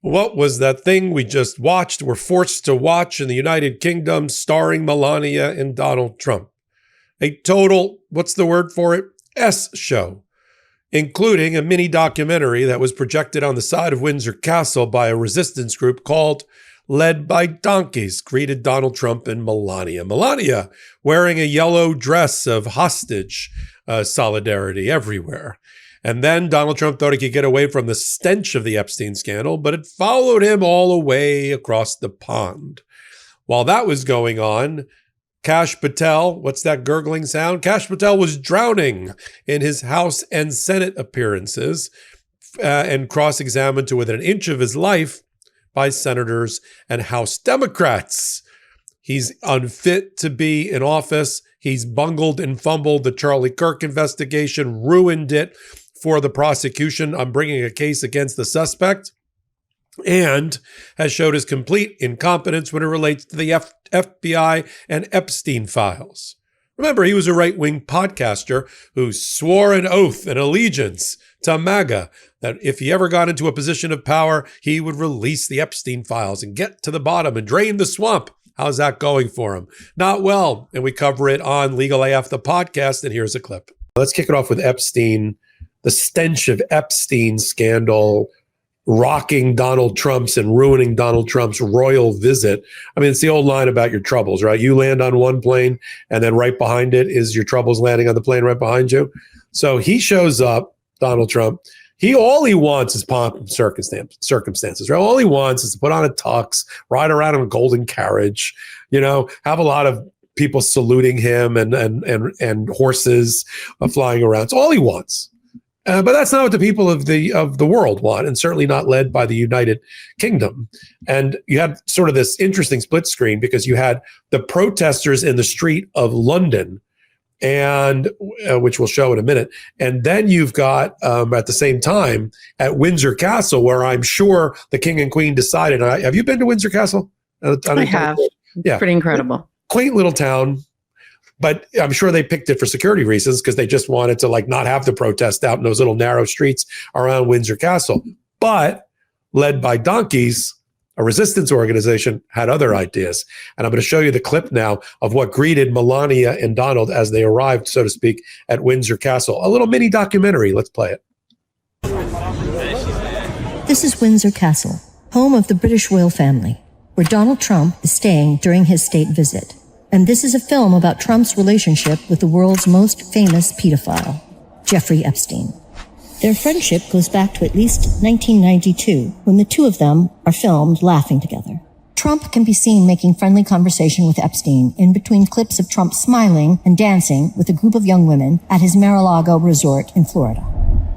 What was that thing we just watched, were forced to watch in the United Kingdom, starring Melania and Donald Trump? A total, what's the word for it? S show, including a mini documentary that was projected on the side of Windsor Castle by a resistance group called Led by Donkeys, greeted Donald Trump and Melania. Melania wearing a yellow dress of hostage solidarity everywhere. And then Donald Trump thought he could get away from the stench of the Epstein scandal, but it followed him all the way across the pond. While that was going on, Kash Patel, what's that gurgling sound? Kash Patel was drowning in his House and Senate appearances and cross-examined to within an inch of his life by senators and House Democrats. He's unfit to be in office. He's bungled and fumbled the Charlie Kirk investigation, ruined it for the prosecution on bringing a case against the suspect, and has showed his complete incompetence when it relates to the FBI and Epstein files. Remember, he was a right-wing podcaster who swore an oath and allegiance to MAGA that if he ever got into a position of power, he would release the Epstein files and get to the bottom and drain the swamp. How's that going for him? Not well. And we cover it on Legal AF, the podcast, and here's a clip. Let's kick it off with Epstein, the stench of Epstein scandal, rocking Donald Trump's and ruining Donald Trump's royal visit. I mean, it's the old line about your troubles, right? You land on one plane and then right behind it is your troubles landing on the plane right behind you. So he shows up, Donald Trump. All he wants is pomp and circumstances, right? All he wants is to put on a tux, ride around in a golden carriage, have a lot of people saluting him and horses flying around. It's all he wants. But that's not what the people of the world want, and certainly not led by the United Kingdom. And you had sort of this interesting split screen because you had the protesters in the street of London, and which we'll show in a minute. And then you've got at the same time at Windsor Castle, where I'm sure the king and queen decided. Have you been to Windsor Castle? I have. Yeah, pretty incredible. Quaint little town. But I'm sure they picked it for security reasons because they just wanted to not have the protest out in those little narrow streets around Windsor Castle. But led by donkeys, a resistance organization, had other ideas. And I'm going to show you the clip now of what greeted Melania and Donald as they arrived, so to speak, at Windsor Castle. A little mini documentary. Let's play it. This is Windsor Castle, home of the British royal family, where Donald Trump is staying during his state visit. And this is a film about Trump's relationship with the world's most famous pedophile, Jeffrey Epstein. Their friendship goes back to at least 1992, when the two of them are filmed laughing together. Trump can be seen making friendly conversation with Epstein in between clips of Trump smiling and dancing with a group of young women at his Mar-a-Lago resort in Florida.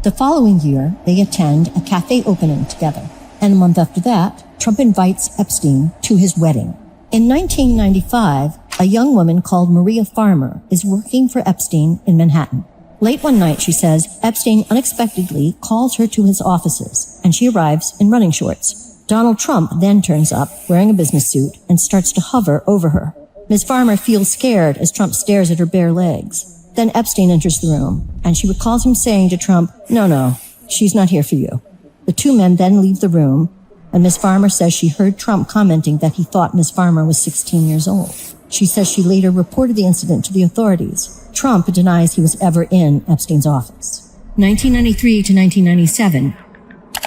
The following year, they attend a cafe opening together. And a month after that, Trump invites Epstein to his wedding. In 1995, a young woman called Maria Farmer is working for Epstein in Manhattan. Late one night, she says, Epstein unexpectedly calls her to his offices, and she arrives in running shorts. Donald Trump then turns up, wearing a business suit, and starts to hover over her. Ms. Farmer feels scared as Trump stares at her bare legs. Then Epstein enters the room, and she recalls him saying to Trump, No, she's not here for you. The two men then leave the room, and Ms. Farmer says she heard Trump commenting that he thought Ms. Farmer was 16 years old. She says she later reported the incident to the authorities. Trump denies he was ever in Epstein's office. 1993 to 1997,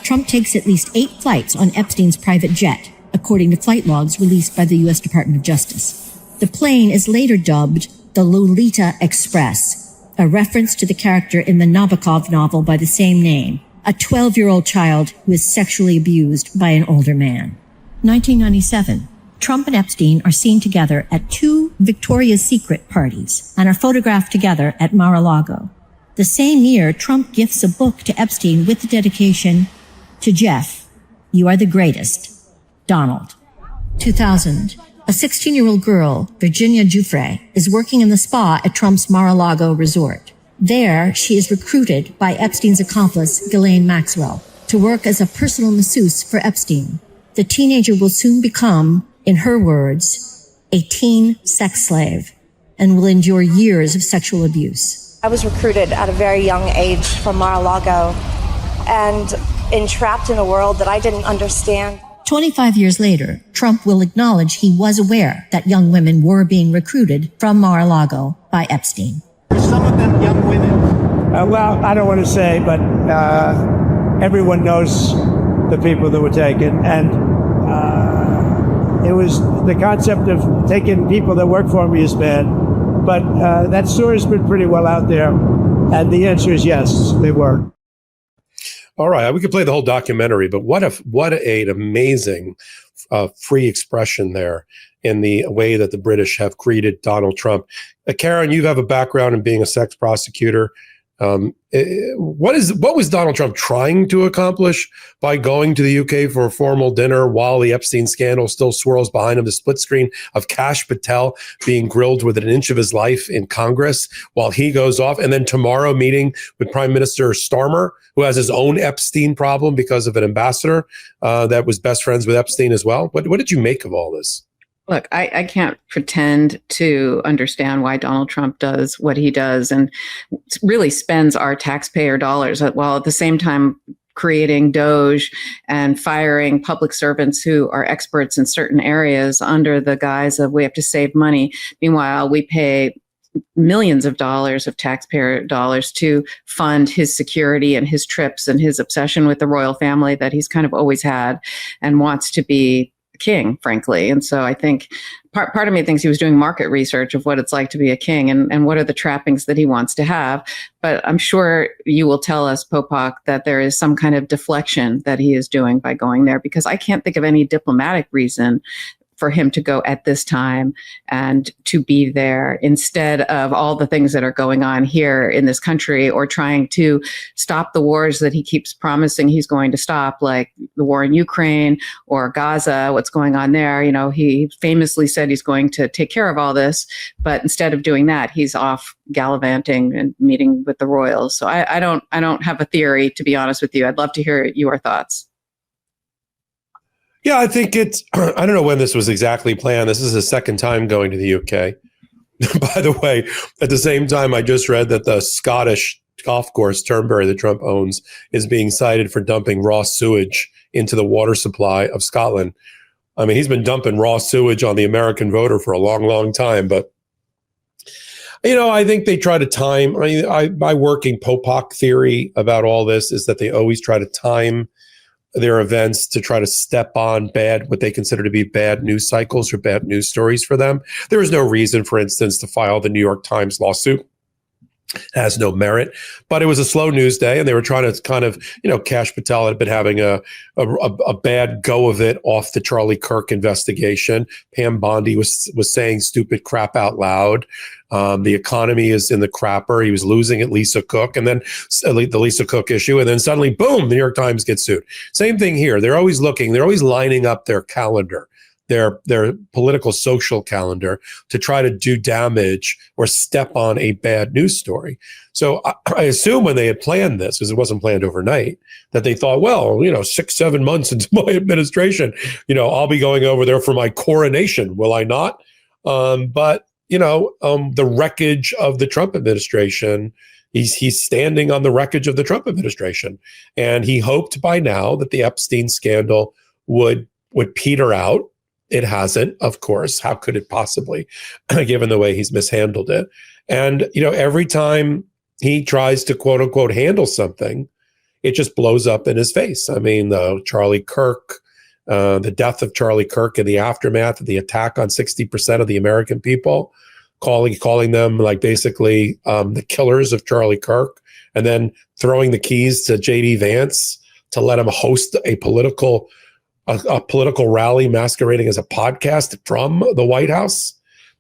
Trump takes at least 8 flights on Epstein's private jet, according to flight logs released by the U.S. Department of Justice. The plane is later dubbed the Lolita Express, a reference to the character in the Nabokov novel by the same name, a 12-year-old child who is sexually abused by an older man. 1997. Trump and Epstein are seen together at 2 Victoria's Secret parties and are photographed together at Mar-a-Lago. The same year, Trump gifts a book to Epstein with the dedication, To Jeff, you are the greatest, Donald. 2000. A 16-year-old girl, Virginia Giuffre, is working in the spa at Trump's Mar-a-Lago resort. There, she is recruited by Epstein's accomplice, Ghislaine Maxwell, to work as a personal masseuse for Epstein. The teenager will soon become, in her words, a teen sex slave and will endure years of sexual abuse. I was recruited at a very young age from Mar-a-Lago, and entrapped in a world that I didn't understand. 25 years later, Trump will acknowledge he was aware that young women were being recruited from Mar-a-Lago by Epstein. Are some of them young women? Well, I don't want to say, but everyone knows the people that were taken. And it was the concept of taking people that work for me is bad. But that story's been pretty well out there. And the answer is yes, they were. All right, we could play the whole documentary, but what an amazing free expression there in the way that the British have greeted Donald Trump. Karen, you have a background in being a sex prosecutor. What was Donald Trump trying to accomplish by going to the UK for a formal dinner while the Epstein scandal still swirls behind him? The split screen of Kash Patel being grilled within an inch of his life in Congress while he goes off, and then tomorrow meeting with Prime Minister Starmer, who has his own Epstein problem because of an ambassador that was best friends with Epstein as well. What did you make of all this? Look, I can't pretend to understand why Donald Trump does what he does and really spends our taxpayer dollars while at the same time creating Doge and firing public servants who are experts in certain areas under the guise of we have to save money. Meanwhile, we pay millions of dollars of taxpayer dollars to fund his security and his trips and his obsession with the royal family that he's kind of always had and wants to be king, frankly. And so I think part of me thinks he was doing market research of what it's like to be a king and what are the trappings that he wants to have. But I'm sure you will tell us, Popok, that there is some kind of deflection that he is doing by going there, because I can't think of any diplomatic reason for him to go at this time and to be there instead of all the things that are going on here in this country or trying to stop the wars that he keeps promising he's going to stop, like the war in Ukraine or Gaza, what's going on there. You know, he famously said he's going to take care of all this, but instead of doing that, he's off gallivanting and meeting with the royals. So I don't have a theory, to be honest with you. I'd love to hear your thoughts. Yeah, I think it's, I don't know when this was exactly planned. This is his second time going to the UK. By the way, at the same time, I just read that the Scottish golf course, Turnberry, that Trump owns, is being cited for dumping raw sewage into the water supply of Scotland. I mean, he's been dumping raw sewage on the American voter for a long, long time. But, you know, I think they try to time, my working Popok theory about all this is that they always try to time their events to try to step on what they consider to be bad news cycles or bad news stories for them. There was no reason, for instance, to file the New York Times lawsuit. It has no merit, but it was a slow news day, and they were trying to kind of, you know, Kash Patel had been having a bad go of it off the Charlie Kirk investigation. Pam Bondi was saying stupid crap out loud. The economy is in the crapper. He was losing at Lisa Cook, and then the Lisa Cook issue, and then suddenly, boom, the New York Times gets sued. Same thing here. They're always lining up their calendar, their political social calendar, to try to do damage or step on a bad news story. So I assume when they had planned this, because it wasn't planned overnight, that they thought, well, you know, 6-7 months into my administration, you know, I'll be going over there for my coronation, will I not? But you know, the wreckage of the Trump administration, he's standing on the wreckage of the Trump administration. And he hoped by now that the Epstein scandal would peter out. It hasn't, of course. How could it possibly, given the way he's mishandled it? And, you know, every time he tries to, quote unquote, handle something, it just blows up in his face. I mean, Charlie Kirk, the death of Charlie Kirk and the aftermath of the attack on 60% of the American people, calling them like basically the killers of Charlie Kirk, and then throwing the keys to J.D. Vance to let him host a political rally masquerading as a podcast from the White House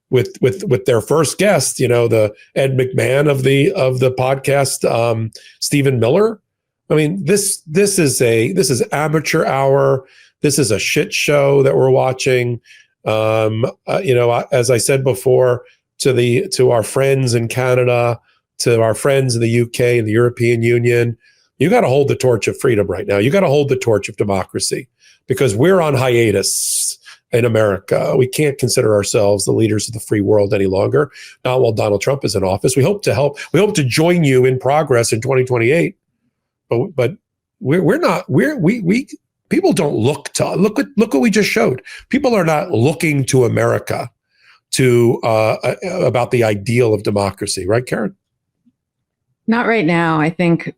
with their first guest, you know, the Ed McMahon of the podcast, Stephen Miller. I mean, this is amateur hour. This is a shit show that we're watching. You know, as I said before, to our friends in Canada, to our friends in the UK and the European Union, you got to hold the torch of freedom right now. You got to hold the torch of democracy, because we're on hiatus in America. We can't consider ourselves the leaders of the free world any longer, not while Donald Trump is in office. We hope to join you in progress in 2028, but we people don't look what we just showed. People are not looking to America to about the ideal of democracy, right, Karen? Not right now. I think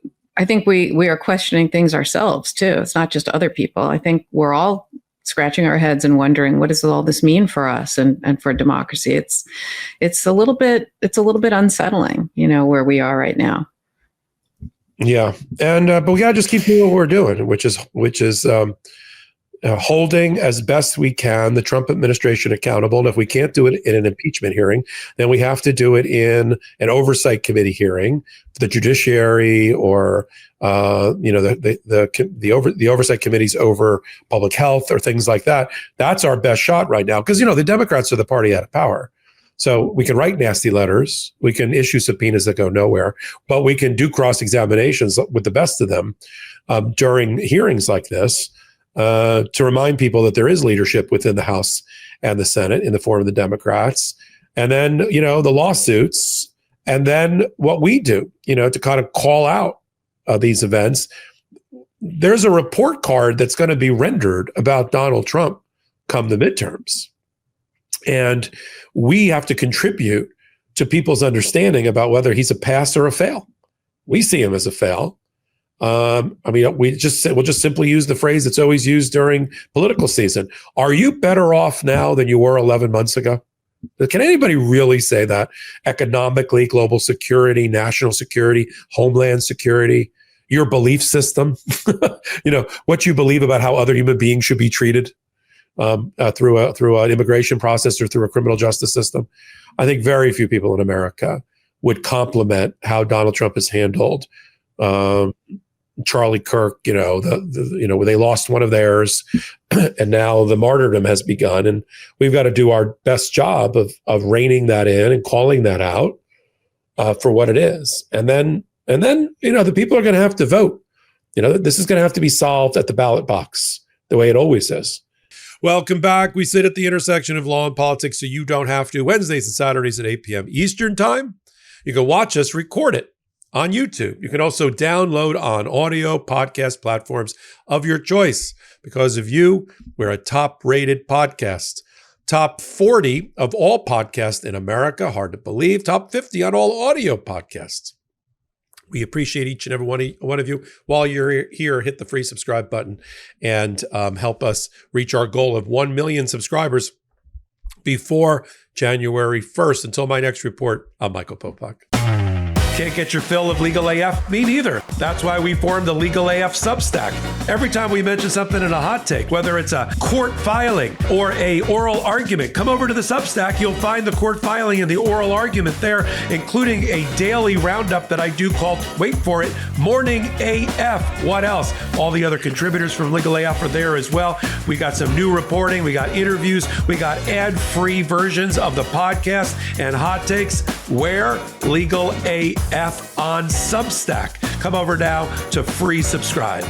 we are questioning things ourselves too. It's not just other people. I think we're all scratching our heads and wondering, what does all this mean for us and for democracy? It's a little bit unsettling, where we are right now. Yeah, and but we gotta just keep doing what we're doing, which is holding as best we can the Trump administration accountable. And if we can't do it in an impeachment hearing, then we have to do it in an oversight committee hearing, the Judiciary, or the oversight committees over public health or things like that. That's our best shot right now, because the Democrats are the party out of power. So we can write nasty letters, we can issue subpoenas that go nowhere, but we can do cross examinations with the best of them during hearings like this. To remind people that there is leadership within the House and the Senate in the form of the Democrats, and then, the lawsuits, and then what we do, to kind of call out these events. There's a report card that's going to be rendered about Donald Trump come the midterms. And we have to contribute to people's understanding about whether he's a pass or a fail. We see him as a fail. We'll just simply use the phrase that's always used during political season. Are you better off now than you were 11 months ago? Can anybody really say that? Economically, global security, national security, homeland security, your belief system, what you believe about how other human beings should be treated through an immigration process or through a criminal justice system. I think very few people in America would compliment how Donald Trump has handled Charlie Kirk, where they lost one of theirs, and now the martyrdom has begun, and we've got to do our best job of reining that in and calling that out for what it is, and then the people are going to have to vote. This is going to have to be solved at the ballot box, the way it always is. Welcome back. We sit at the intersection of law and politics, so you don't have to. Wednesdays and Saturdays at 8 p.m. Eastern time. You can watch us, record it on YouTube. You can also download on audio podcast platforms of your choice. Because of you, we're a top-rated podcast. Top 40 of all podcasts in America. Hard to believe. Top 50 on all audio podcasts. We appreciate each and every one of you. While you're here, hit the free subscribe button and help us reach our goal of 1 million subscribers before January 1st. Until my next report, I'm Michael Popak. Can't get your fill of Legal AF? Me neither. That's why we formed the Legal AF Substack. Every time we mention something in a hot take, whether it's a court filing or a oral argument, come over to the Substack. You'll find the court filing and the oral argument there, including a daily roundup that I do called, wait for it, Morning AF. What else? All the other contributors from Legal AF are there as well. We got some new reporting. We got interviews. We got ad-free versions of the podcast and hot takes. Where? Legal AF on Substack. Come over now to free subscribe.